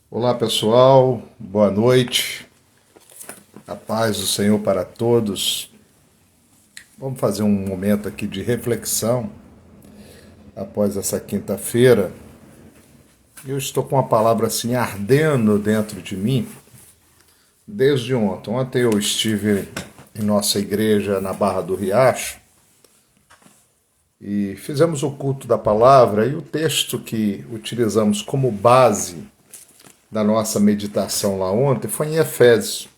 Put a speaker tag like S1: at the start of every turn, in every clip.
S1: Olá pessoal, boa noite, a paz do Senhor para todos. Vamos fazer um momento aqui de reflexão após essa quinta-feira. Eu estou com uma palavra assim ardendo dentro de mim desde ontem. Ontem eu estive em nossa igreja na Barra do Riacho e fizemos o culto da palavra, e o texto que utilizamos como base da nossa meditação lá ontem foi em Efésios.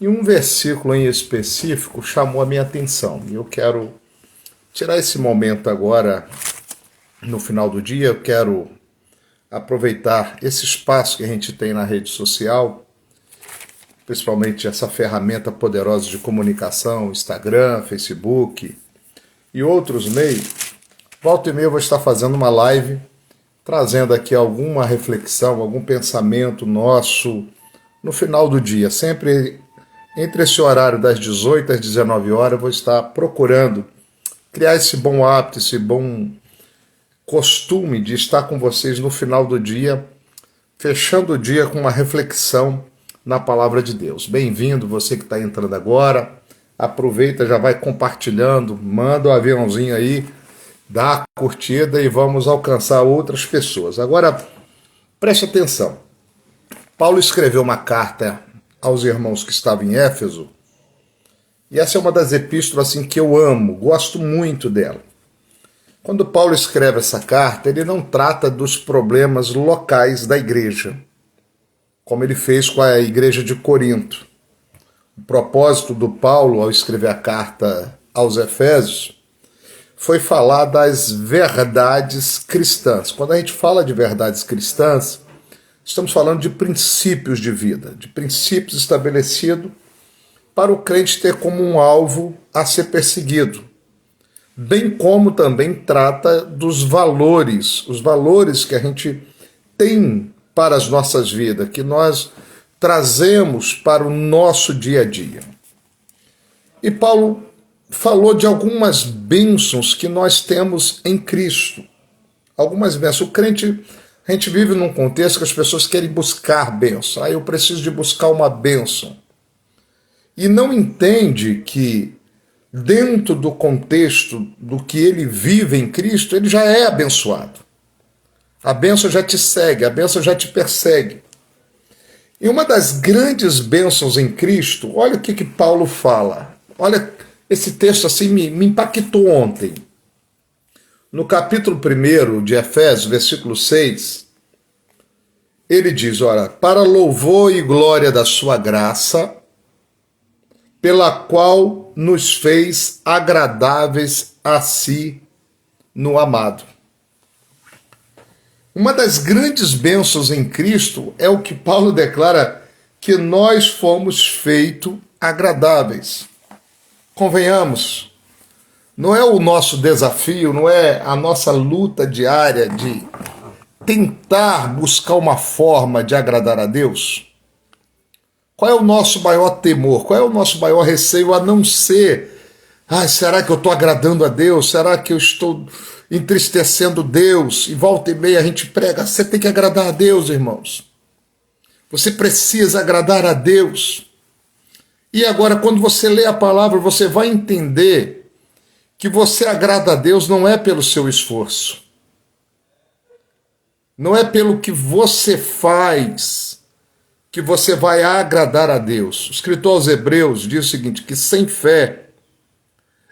S1: E um versículo em específico chamou a minha atenção. E eu quero tirar esse momento agora, no final do dia. Eu quero aproveitar esse espaço que a gente tem na rede social, principalmente essa ferramenta poderosa de comunicação, Instagram, Facebook e outros meios. Volta e meia eu vou estar fazendo uma live, trazendo aqui alguma reflexão, algum pensamento nosso no final do dia. Sempre entre esse horário das 18 às 19 horas, eu vou estar procurando criar esse bom hábito, esse bom costume de estar com vocês no final do dia, fechando o dia com uma reflexão na palavra de Deus. Bem-vindo, você que está entrando agora. Aproveita, já vai compartilhando, manda o aviãozinho aí, dá a curtida e vamos alcançar outras pessoas. Agora, preste atenção. Paulo escreveu uma carta aos irmãos que estavam em Éfeso, e essa é uma das epístolas assim, que eu amo, gosto muito dela. Quando Paulo escreve essa carta, ele não trata dos problemas locais da igreja, como ele fez com a igreja de Corinto. O propósito do Paulo, ao escrever a carta aos Efésios, foi falar das verdades cristãs. Quando a gente fala de verdades cristãs, estamos falando de princípios de vida, de princípios estabelecidos para o crente ter como um alvo a ser perseguido, bem como também trata dos valores, os valores que a gente tem para as nossas vidas, que nós trazemos para o nosso dia a dia. E Paulo falou de algumas bênçãos que nós temos em Cristo. Algumas bênçãos. O crente, a gente vive num contexto que as pessoas querem buscar bênção. Eu preciso de buscar uma bênção. E não entende que dentro do contexto do que ele vive em Cristo, ele já é abençoado. A bênção já te segue, a bênção já te persegue. E uma das grandes bênçãos em Cristo, olha o que Paulo fala. Olha, esse texto assim me impactou ontem. No capítulo 1 de Efésios, versículo 6, ele diz, ora, para louvor e glória da sua graça, pela qual nos fez agradáveis a si no amado. Uma das grandes bênçãos em Cristo é o que Paulo declara, que nós fomos feitos agradáveis. Convenhamos, não é o nosso desafio, não é a nossa luta diária de tentar buscar uma forma de agradar a Deus? Qual é o nosso maior temor? Qual é o nosso maior receio a não ser, será que eu estou agradando a Deus? Será que eu estou entristecendo Deus? E volta e meia a gente prega, você tem que agradar a Deus, irmãos. Você precisa agradar a Deus. E agora, quando você lê a palavra, você vai entender que você agrada a Deus não é pelo seu esforço. Não é pelo que você faz que você vai agradar a Deus. O escritor aos Hebreus diz o seguinte, que sem fé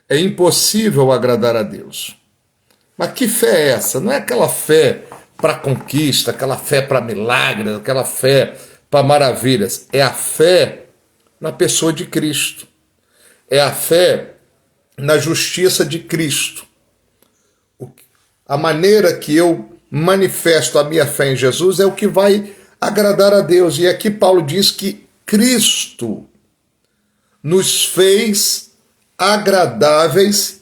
S1: é impossível agradar a Deus. Mas que fé é essa? Não é aquela fé para conquista, aquela fé para milagres, aquela fé para maravilhas. É a fé na pessoa de Cristo. É a fé na justiça de Cristo. A maneira que eu manifesto a minha fé em Jesus é o que vai agradar a Deus. E aqui Paulo diz que Cristo nos fez agradáveis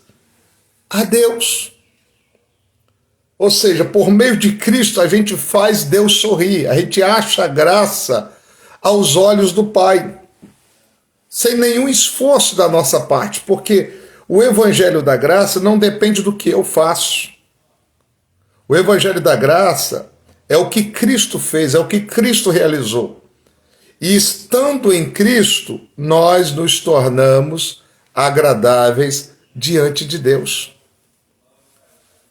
S1: a Deus. Ou seja, por meio de Cristo a gente faz Deus sorrir, a gente acha graça aos olhos do Pai, sem nenhum esforço da nossa parte, porque o Evangelho da Graça não depende do que eu faço. O Evangelho da Graça É o que Cristo fez, é o que Cristo realizou. E estando em Cristo, nós nos tornamos agradáveis diante de Deus.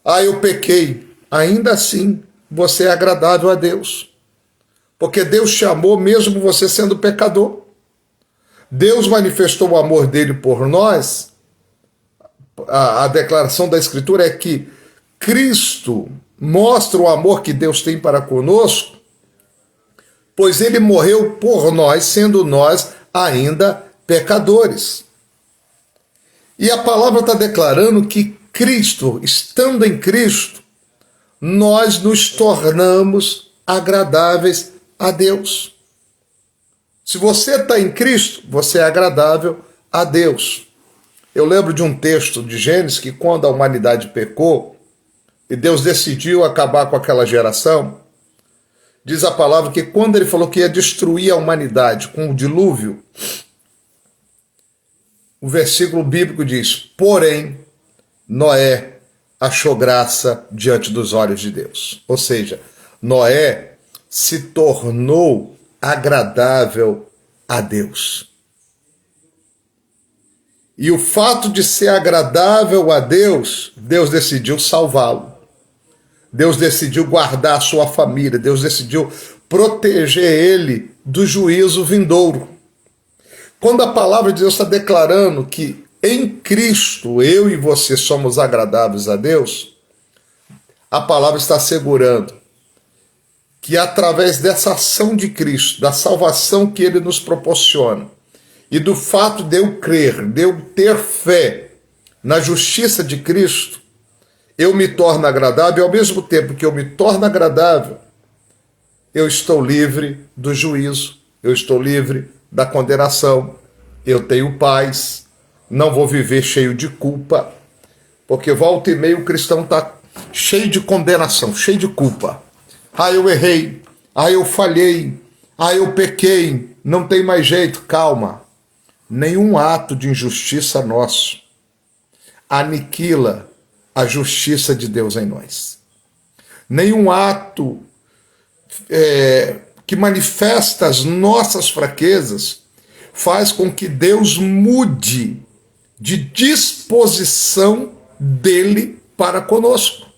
S1: Ah, eu pequei. Ainda assim, você é agradável a Deus. Porque Deus te amou mesmo você sendo pecador. Deus manifestou o amor dele por nós. A declaração da Escritura é que Cristo mostra o amor que Deus tem para conosco, pois ele morreu por nós, sendo nós ainda pecadores. E a palavra está declarando que Cristo, estando em Cristo, nós nos tornamos agradáveis a Deus. Se você está em Cristo, você é agradável a Deus. Eu lembro de um texto de Gênesis que quando a humanidade pecou e Deus decidiu acabar com aquela geração, diz a palavra que quando ele falou que ia destruir a humanidade com o dilúvio, o versículo bíblico diz: porém, Noé achou graça diante dos olhos de Deus. Ou seja, Noé se tornou agradável a Deus. E o fato de ser agradável a Deus, Deus decidiu salvá-lo. Deus decidiu guardar a sua família. Deus decidiu proteger ele do juízo vindouro. Quando a palavra de Deus está declarando que em Cristo eu e você somos agradáveis a Deus, a palavra está assegurando que através dessa ação de Cristo, da salvação que ele nos proporciona, e do fato de eu crer, de eu ter fé na justiça de Cristo, eu me torno agradável, e ao mesmo tempo que eu me torno agradável, eu estou livre do juízo, eu estou livre da condenação, eu tenho paz, não vou viver cheio de culpa, porque volta e meia o cristão está cheio de condenação, cheio de culpa. Ah, eu errei, ah, eu falhei, ah, eu pequei, não tem mais jeito. Calma, nenhum ato de injustiça nosso aniquila a justiça de Deus em nós. Nenhum ato que manifesta as nossas fraquezas faz com que Deus mude de disposição dele para conosco.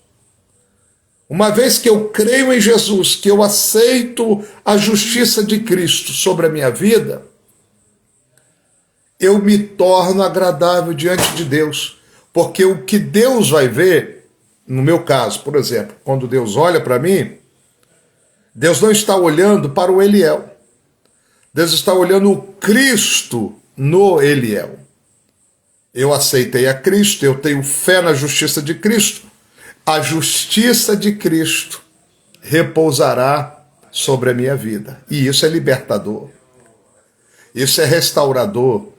S1: Uma vez que eu creio em Jesus, que eu aceito a justiça de Cristo sobre a minha vida, eu me torno agradável diante de Deus. Porque o que Deus vai ver, no meu caso, por exemplo, quando Deus olha para mim, Deus não está olhando para o Eliel. Deus está olhando o Cristo no Eliel. Eu aceitei a Cristo, eu tenho fé na justiça de Cristo. A justiça de Cristo repousará sobre a minha vida. E isso é libertador. Isso é restaurador.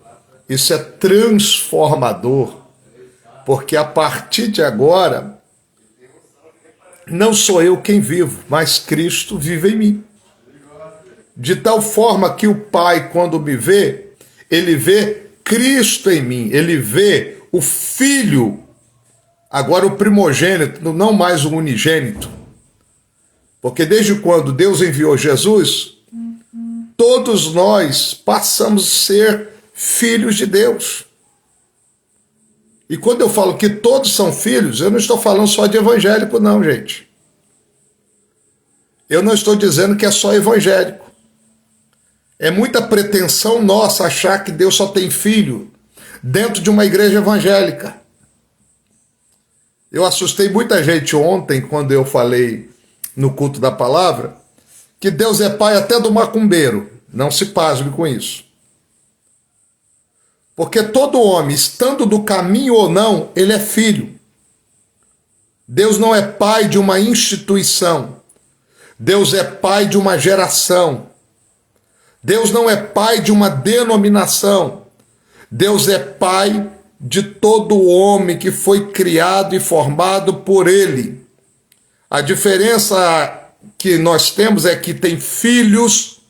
S1: Isso é transformador. Porque a partir de agora, não sou eu quem vivo, mas Cristo vive em mim. De tal forma que o Pai, quando me vê, ele vê Cristo em mim, ele vê o Filho, agora o primogênito, não mais o unigênito. Porque desde quando Deus enviou Jesus, todos nós passamos a ser filhos de Deus. E quando eu falo que todos são filhos, eu não estou falando só de evangélico, não, gente. Eu não estou dizendo que é só evangélico. É muita pretensão nossa achar que Deus só tem filho dentro de uma igreja evangélica. Eu assustei muita gente ontem quando eu falei no culto da palavra que Deus é pai até do macumbeiro. Não se pasme com isso. Porque todo homem, estando do caminho ou não, ele é filho. Deus não é pai de uma instituição. Deus é pai de uma geração. Deus não é pai de uma denominação. Deus é pai de todo homem que foi criado e formado por ele. A diferença que nós temos é que tem filhos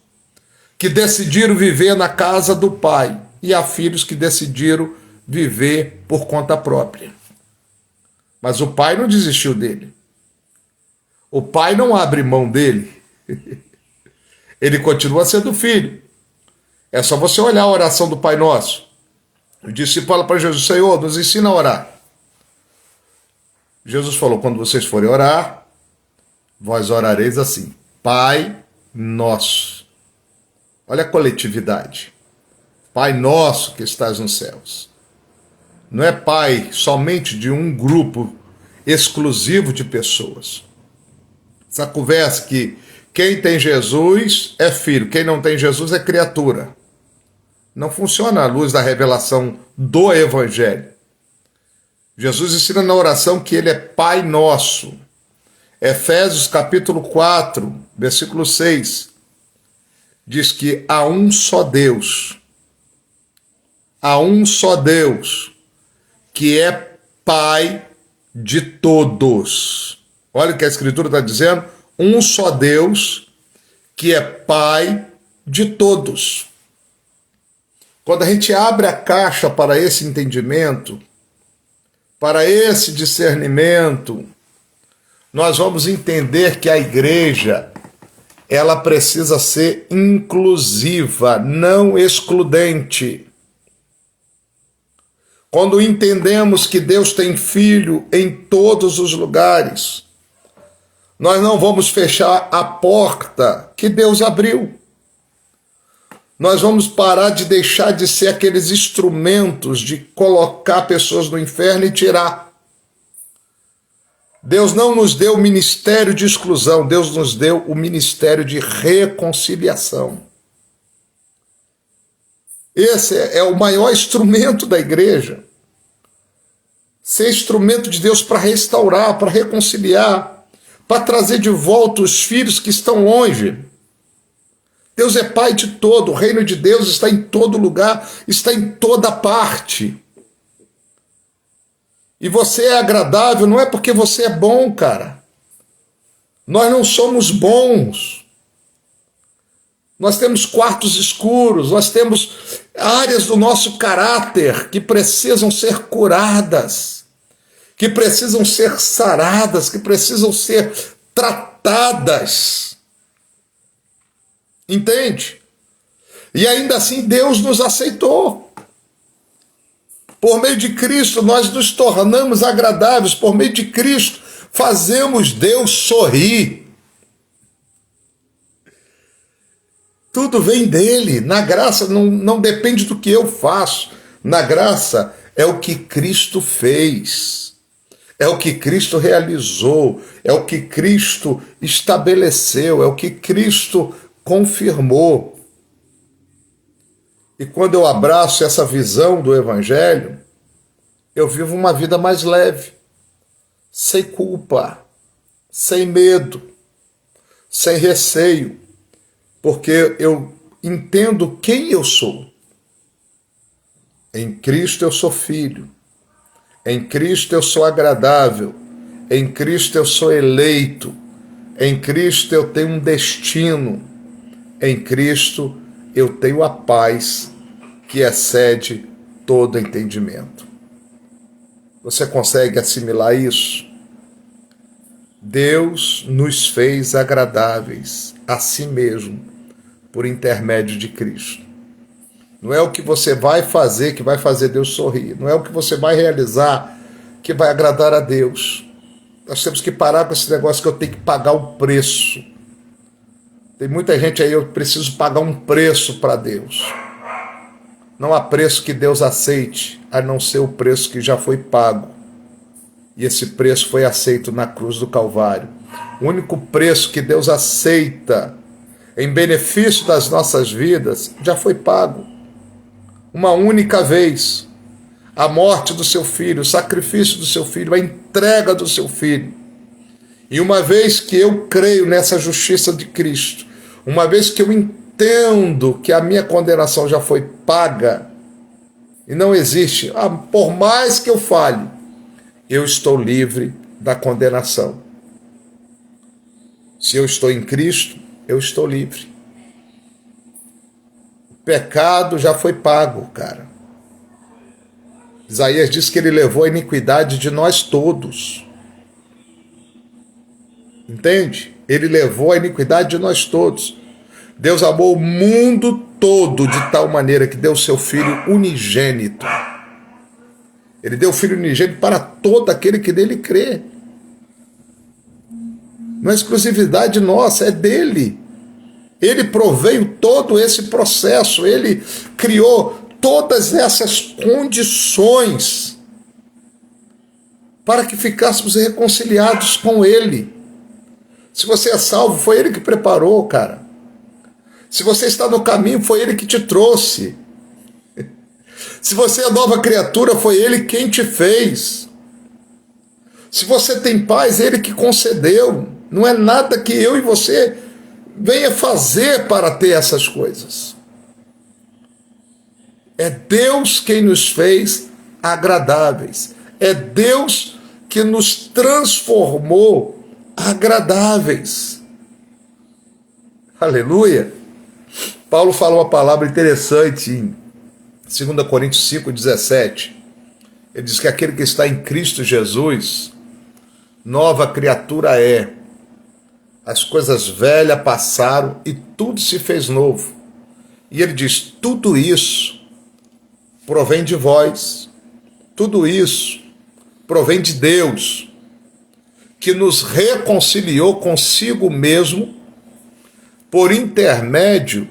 S1: que decidiram viver na casa do pai. E há filhos que decidiram viver por conta própria. Mas o pai não desistiu dele. O pai não abre mão dele. Ele continua sendo filho. É só você olhar a oração do Pai Nosso. O discípulo fala para Jesus: Senhor, nos ensina a orar. Jesus falou: quando vocês forem orar, vós orareis assim: Pai Nosso. Olha a coletividade. Pai Nosso que estás nos céus. Não é Pai somente de um grupo exclusivo de pessoas. Essa conversa que quem tem Jesus é filho, quem não tem Jesus é criatura. Não funciona à luz da revelação do Evangelho. Jesus ensina na oração que ele é Pai Nosso. Efésios capítulo 4, versículo 6, diz que há um só Deus. Há um só Deus, que é Pai de todos. Olha o que a Escritura está dizendo: um só Deus, que é Pai de todos. Quando a gente abre a caixa para esse entendimento, para esse discernimento, nós vamos entender que a igreja, ela precisa ser inclusiva, não excludente. Quando entendemos que Deus tem filho em todos os lugares, nós não vamos fechar a porta que Deus abriu. Nós vamos parar de deixar de ser aqueles instrumentos de colocar pessoas no inferno e tirar. Deus não nos deu o ministério de exclusão, Deus nos deu o ministério de reconciliação. Esse é o maior instrumento da igreja. Ser instrumento de Deus para restaurar, para reconciliar, para trazer de volta os filhos que estão longe. Deus é Pai de todo, o reino de Deus está em todo lugar, está em toda parte. E você é agradável, não é porque você é bom, cara. Nós não somos bons. Nós temos quartos escuros, nós temos áreas do nosso caráter que precisam ser curadas, que precisam ser saradas, que precisam ser tratadas. Entende? E ainda assim Deus nos aceitou. Por meio de Cristo nós nos tornamos agradáveis. Por meio de Cristo fazemos Deus sorrir. Tudo vem dele. Na graça não depende do que eu faço. Na graça é o que Cristo fez. É o que Cristo realizou. É o que Cristo estabeleceu. É o que Cristo confirmou. E quando eu abraço essa visão do Evangelho, eu vivo uma vida mais leve, sem culpa, sem medo, sem receio, porque eu entendo quem eu sou. Em Cristo eu sou filho, em Cristo eu sou agradável, em Cristo eu sou eleito, em Cristo eu tenho um destino, em Cristo eu tenho a paz que excede todo entendimento. Você consegue assimilar isso? Deus nos fez agradáveis a si mesmo por intermédio de Cristo. Não é o que você vai fazer que vai fazer Deus sorrir. Não é o que você vai realizar que vai agradar a Deus. Nós temos que parar com esse negócio que eu tenho que pagar um preço. Tem muita gente aí, eu preciso pagar um preço para Deus. Não há preço que Deus aceite, a não ser o preço que já foi pago. E esse preço foi aceito na cruz do Calvário. O único preço que Deus aceita em benefício das nossas vidas já foi pago. Uma única vez. A morte do seu filho, o sacrifício do seu filho, a entrega do seu filho. E uma vez que eu creio nessa justiça de Cristo, uma vez que eu entendo que a minha condenação já foi paga, e não existe, por mais que eu fale, eu estou livre da condenação. Se eu estou em Cristo, eu estou livre. O pecado já foi pago, cara. Isaías diz que ele levou a iniquidade de nós todos. Entende? Ele levou a iniquidade de nós todos. Deus amou o mundo todo de tal maneira que deu o seu Filho unigênito. Ele deu o Filho unigênito para todo aquele que nele crê. Não é exclusividade nossa, é dele. Ele proveio todo esse processo, ele criou todas essas condições para que ficássemos reconciliados com ele. Se você é salvo, foi ele que preparou, cara. Se você está no caminho, foi ele que te trouxe. Se você é nova criatura, foi ele quem te fez. Se você tem paz, ele que concedeu. Não é nada que eu e você venha fazer para ter essas coisas. É Deus quem nos fez agradáveis. É Deus que nos transformou agradáveis. Aleluia! Paulo fala uma palavra interessante em 2 Coríntios 5,17. Ele diz que aquele que está em Cristo Jesus, nova criatura é. As coisas velhas passaram e tudo se fez novo. E ele diz, tudo isso provém de vós. Tudo isso provém de Deus, que nos reconciliou consigo mesmo por intermédio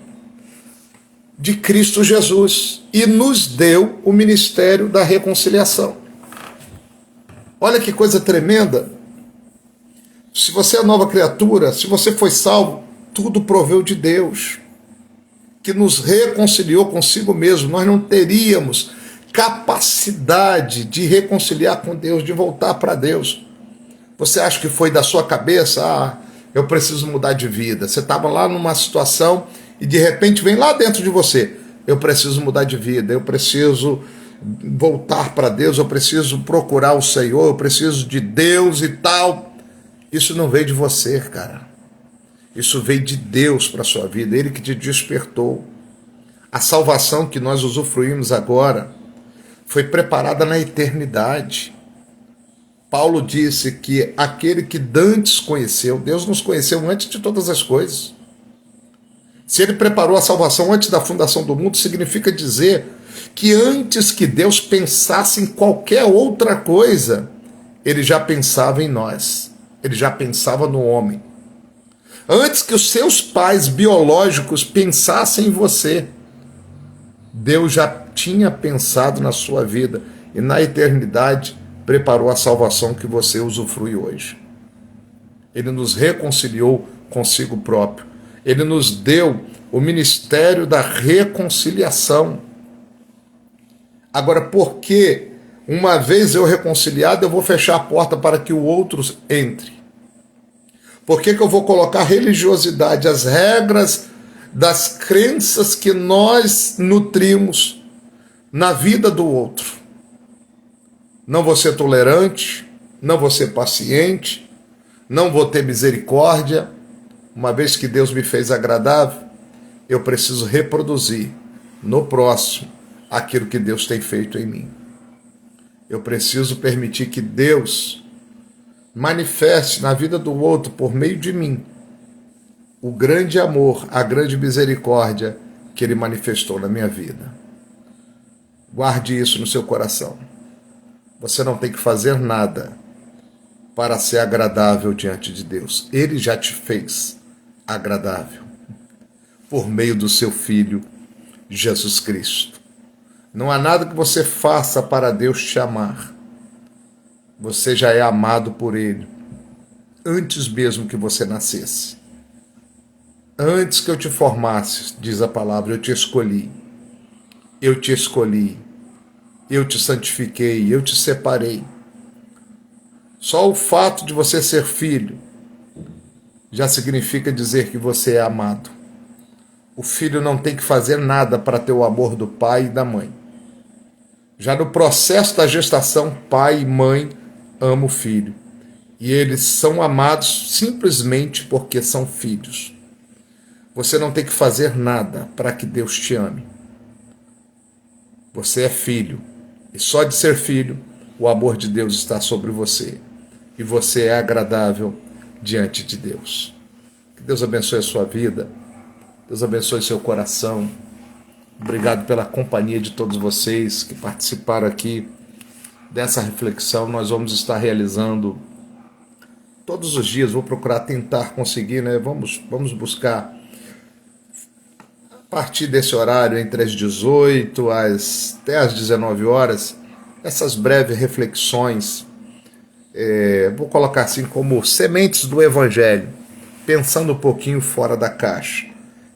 S1: de Cristo Jesus e nos deu o ministério da reconciliação. Olha que coisa tremenda. Se você é nova criatura, se você foi salvo, tudo proveu de Deus, que nos reconciliou consigo mesmo. Nós não teríamos capacidade de reconciliar com Deus, de voltar para Deus. Você acha que foi da sua cabeça? Ah, eu preciso mudar de vida. Você estava lá numa situação e de repente vem lá dentro de você. Eu preciso mudar de vida, eu preciso voltar para Deus, eu preciso procurar o Senhor, eu preciso de Deus e tal. Isso não veio de você, cara. Isso veio de Deus para a sua vida, Ele que te despertou. A salvação que nós usufruímos agora foi preparada na eternidade. Paulo disse que aquele que dantes conheceu, Deus nos conheceu antes de todas as coisas. Se Ele preparou a salvação antes da fundação do mundo, significa dizer que antes que Deus pensasse em qualquer outra coisa, Ele já pensava em nós. Ele já pensava no homem. Antes que os seus pais biológicos pensassem em você, Deus já tinha pensado na sua vida e na eternidade preparou a salvação que você usufrui hoje. Ele nos reconciliou consigo próprio. Ele nos deu o ministério da reconciliação. Agora, por que uma vez eu reconciliado, eu vou fechar a porta para que o outro entre? Por que eu vou colocar religiosidade, as regras das crenças que nós nutrimos na vida do outro? Não vou ser tolerante, não vou ser paciente, não vou ter misericórdia. Uma vez que Deus me fez agradável, eu preciso reproduzir no próximo aquilo que Deus tem feito em mim. Eu preciso permitir que Deus manifeste na vida do outro, por meio de mim, o grande amor, a grande misericórdia que Ele manifestou na minha vida. Guarde isso no seu coração. Você não tem que fazer nada para ser agradável diante de Deus. Ele já te fez agradável por meio do seu Filho, Jesus Cristo. Não há nada que você faça para Deus te amar. Você já é amado por Ele, antes mesmo que você nascesse. Antes que eu te formasse, diz a palavra, eu te escolhi. Eu te escolhi. Eu te santifiquei, eu te separei. Só o fato de você ser filho já significa dizer que você é amado. O filho não tem que fazer nada para ter o amor do pai e da mãe. Já no processo da gestação, pai e mãe amam o filho. E eles são amados simplesmente porque são filhos. Você não tem que fazer nada para que Deus te ame. Você é filho. E só de ser filho, o amor de Deus está sobre você. E você é agradável diante de Deus. Que Deus abençoe a sua vida, Deus abençoe seu coração. Obrigado pela companhia de todos vocês que participaram aqui dessa reflexão. Nós vamos estar realizando todos os dias, vou procurar tentar conseguir, né? Vamos buscar a partir desse horário, entre as 18 até as 19 horas, essas breves reflexões, vou colocar assim como sementes do Evangelho, pensando um pouquinho fora da caixa.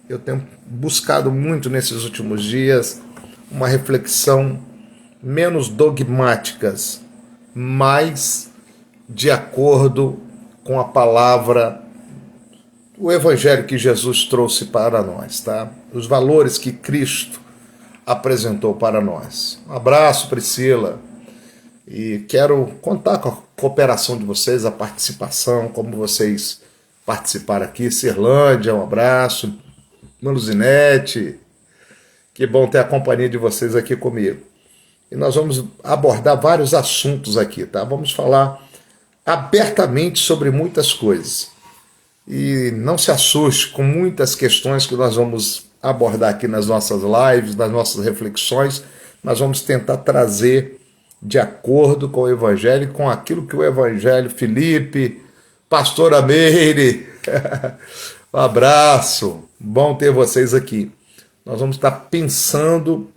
S1: Eu tenho buscado muito nesses últimos dias uma reflexão menos dogmáticas, mais de acordo com a palavra, o Evangelho que Jesus trouxe para nós, tá? Os valores que Cristo apresentou para nós. Um abraço, Priscila. E quero contar com a cooperação de vocês, a participação, como vocês participaram aqui. Cirlândia, um abraço. Luzinete, que bom ter a companhia de vocês aqui comigo. E nós vamos abordar vários assuntos aqui, tá? Vamos falar abertamente sobre muitas coisas. E não se assuste com muitas questões que nós vamos abordar aqui nas nossas lives, nas nossas reflexões. Nós vamos tentar trazer de acordo com o Evangelho, com aquilo que o Evangelho, Felipe, Pastora Meire, um abraço, bom ter vocês aqui. Nós vamos estar pensando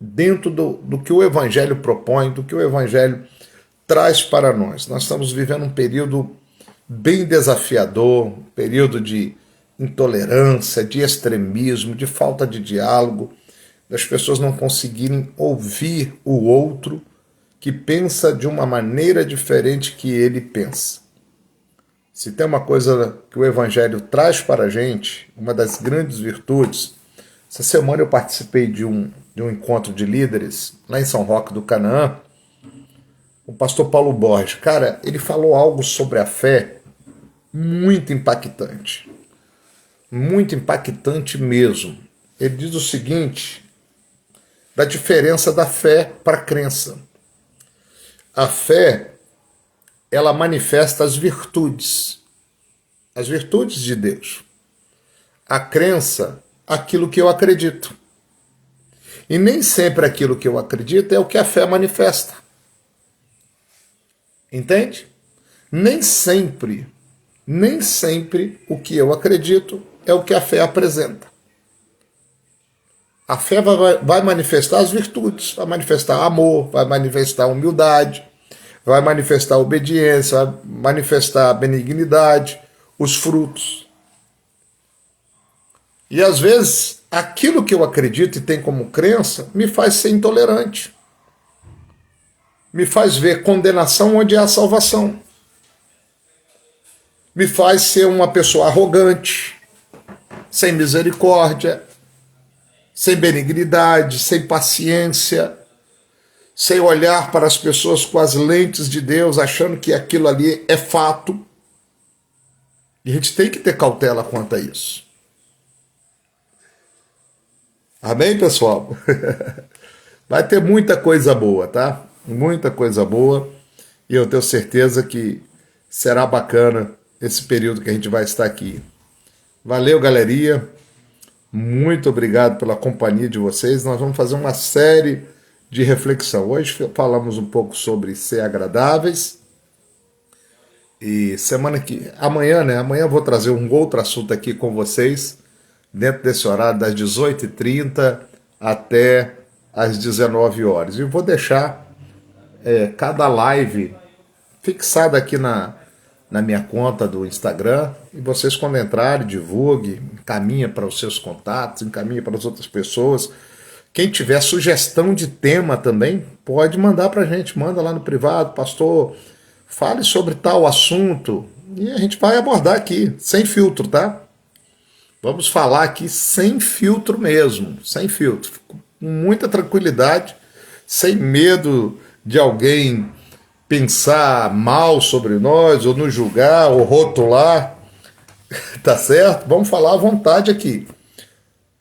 S1: dentro do que o Evangelho propõe, do que o Evangelho traz para nós. Nós estamos vivendo um período bem desafiador, um período de intolerância, de extremismo, de falta de diálogo, das pessoas não conseguirem ouvir o outro que pensa de uma maneira diferente que ele pensa. Se tem uma coisa que o Evangelho traz para a gente, uma das grandes virtudes, essa semana eu participei de um encontro de líderes lá em São Roque do Canaã, o pastor Paulo Borges. Cara, ele falou algo sobre a fé muito impactante mesmo. Ele diz o seguinte, da diferença da fé para a crença. A fé, ela manifesta as virtudes de Deus. A crença, aquilo que eu acredito. E nem sempre aquilo que eu acredito é o que a fé manifesta. Entende? Nem sempre o que eu acredito é o que a fé apresenta. A fé vai manifestar as virtudes, vai manifestar amor, vai manifestar humildade, vai manifestar obediência, vai manifestar benignidade, os frutos. E às vezes, aquilo que eu acredito e tenho como crença me faz ser intolerante. Me faz ver condenação onde há salvação. Me faz ser uma pessoa arrogante, sem misericórdia, sem benignidade, sem paciência, sem olhar para as pessoas com as lentes de Deus, achando que aquilo ali é fato. E a gente tem que ter cautela quanto a isso. Amém, pessoal? Vai ter muita coisa boa, tá? Muita coisa boa. E eu tenho certeza que será bacana esse período que a gente vai estar aqui. Valeu, galeria. Muito obrigado pela companhia de vocês. Nós vamos fazer uma série de reflexão. Hoje falamos um pouco sobre ser agradáveis. E amanhã, né? Amanhã eu vou trazer um outro assunto aqui com vocês, dentro desse horário das 18h30 até às 19 horas. E vou deixar cada live fixada aqui na minha conta do Instagram, e vocês, quando entrarem, divulgue, encaminha para os seus contatos, encaminha para as outras pessoas. Quem tiver sugestão de tema também, pode mandar para a gente, manda lá no privado, pastor, fale sobre tal assunto, e a gente vai abordar aqui, sem filtro, tá? Vamos falar aqui sem filtro mesmo, sem filtro, com muita tranquilidade, sem medo de alguém pensar mal sobre nós, ou nos julgar, ou rotular, tá certo? Vamos falar à vontade aqui,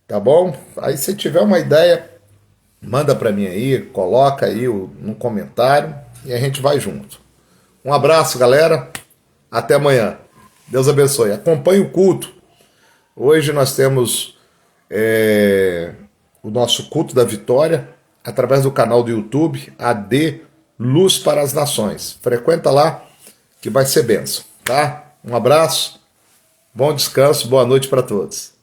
S1: tá bom? Aí se tiver uma ideia, manda para mim aí, coloca aí no comentário, e a gente vai junto. Um abraço, galera, até amanhã. Deus abençoe. Acompanhe o culto. Hoje nós temos o nosso culto da vitória através do canal do YouTube AD Luz para as Nações. Frequenta lá que vai ser bênção, tá? Um abraço, bom descanso, boa noite para todos.